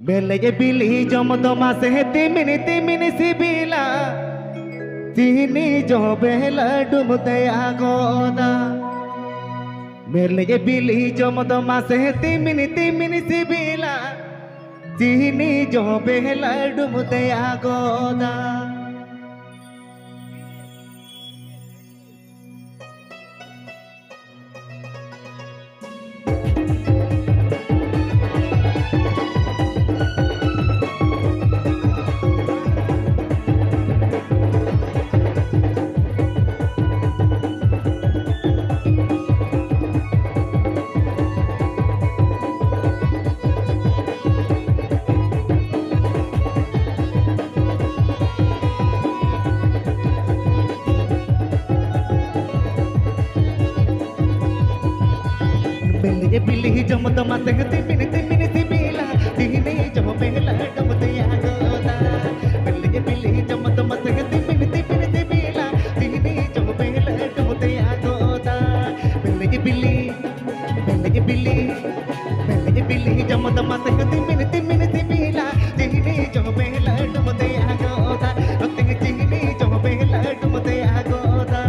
Belege bili jomo doma se timini sibila tini jo bela dumte agoda Belege bili jomo doma se timini sibila tini jo bela dumte agoda Belege bili jomo doma se timini sibila tini jo bela dumte agoda Belege bili jomo doma se timini sibila tini jo bela dumte agoda Belege bili jomo doma se timini sibila tini jo bela dumte agoda tini jo bela dumte agoda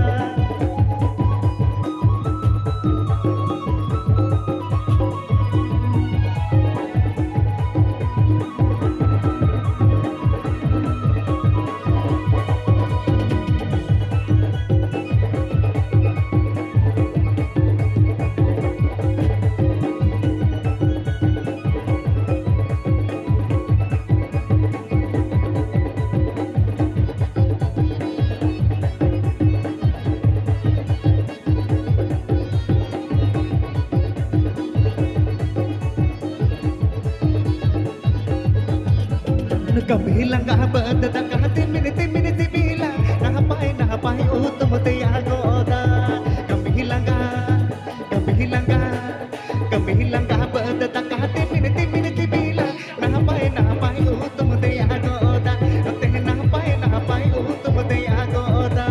Kami langkah berdekah timini sibila nahapai utum tiagoda kami langkah berdekah timini sibila nahapai utum tiagoda nahapai utum tiagoda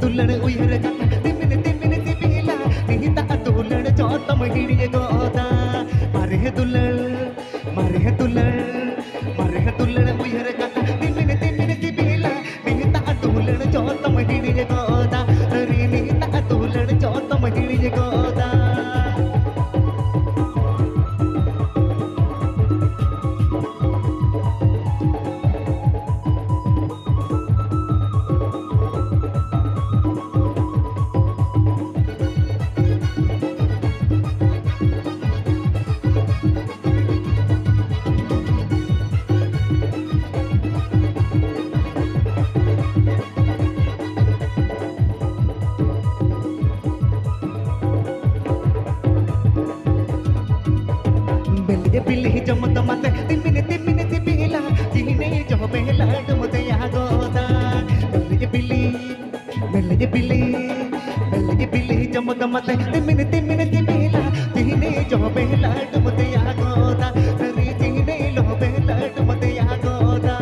तुलन उयर timini sibila nihita तुलन चौतम हिड़िए गोदा मारे तुलन उयर timini sibila nihita तुलन चौतम हिड़िए गोदा री nihita तुलन चौतम हिड़िए गोदा Pilih jam mate timini sibila tini jo bela dumte agoda pilih jam mate timini sibila tini jo bela dumutiyagota Dari tine lo bela dumutiyagota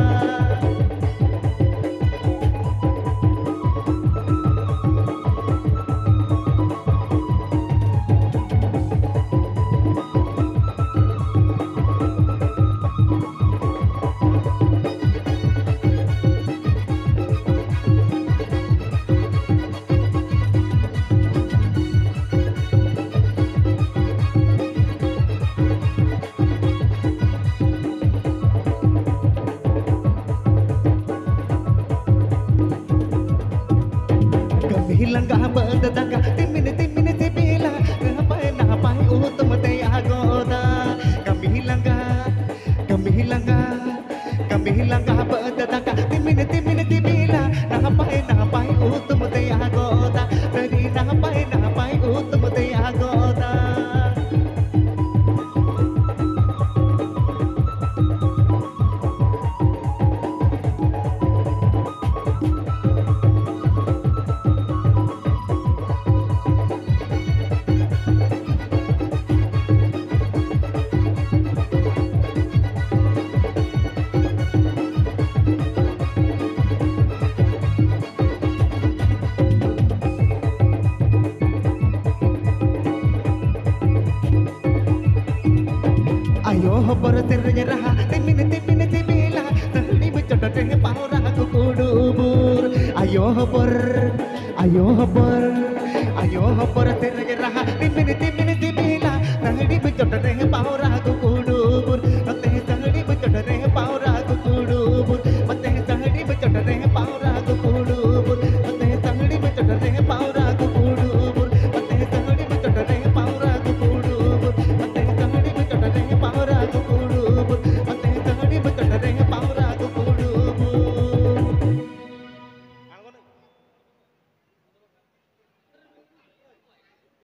Hilang kabar tetangga timin tibila napai utum tayagota kami hilang kabar tetangga timin tibila napai utum tayagota dari napai utum tayagota Ayo hopor ternya raha timin tibila tadi becoda deh paura aku kudubur ayo hopor ternya raha timin tibila tadi becoda deh paura aku